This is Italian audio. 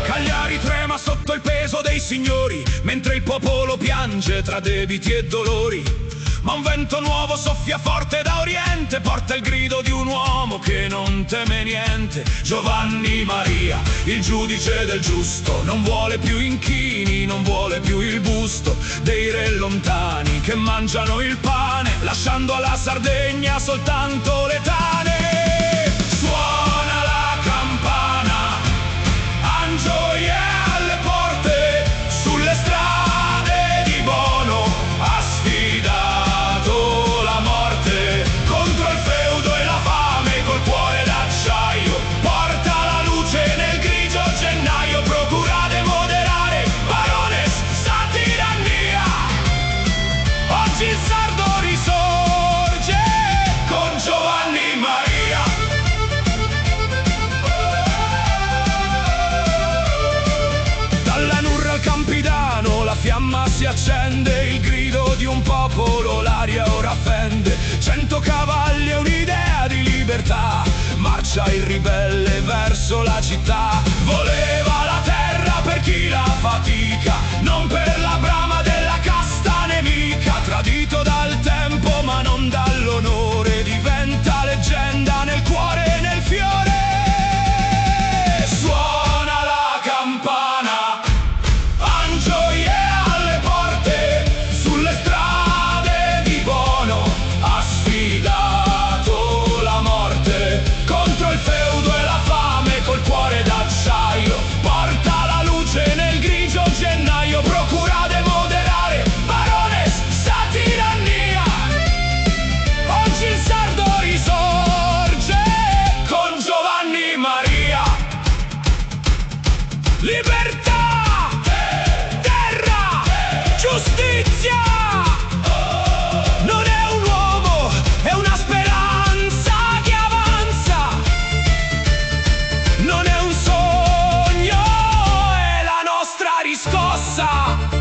Cagliari trema sotto il peso dei signori, mentre il popolo piange tra debiti e dolori. Ma un vento nuovo soffia forte da oriente, porta il grido di un uomo che non teme niente. Giovanni Maria, il giudice del giusto, non vuole più inchini, non vuole più il busto dei re lontani che mangiano il pane, lasciando alla Sardegna soltanto le tane. Suona la campana, Angioie alle porte, sulle strade di Bono ha sfidato la morte, contro il feudo e la fame col cuore d'acciaio, porta la luce nel grigio gennaio, procura de moderare, barones sta tirannia. Oggi il sardo risorge con Giovanni Maria. Dalla Nurra al Campidano la fiamma si accende, il grido di un popolo l'aria ora fende. 100 cavalli e un'idea di libertà, marcia il ribelle verso la città. Voleva la terra per chi la fatica, non per la brama della casta nemica. Tradito dal tempo ma non dall'onore, diventa leggenda nel cuore e nel fiore. Suona la campana, Angioie alle porte, sulle strade di Bono ha sfidato la morte, contro il feudo e la fame col cuore d'acciaio, porta la luce nel grigio gennaio, procura de moderare, barones sta tirannia. Oggi il sardo risorge con Giovanni Maria. Libertà, terra, giustizia. Non è un uomo, è una speranza che avanza. Non è un sogno, è la nostra riscossa.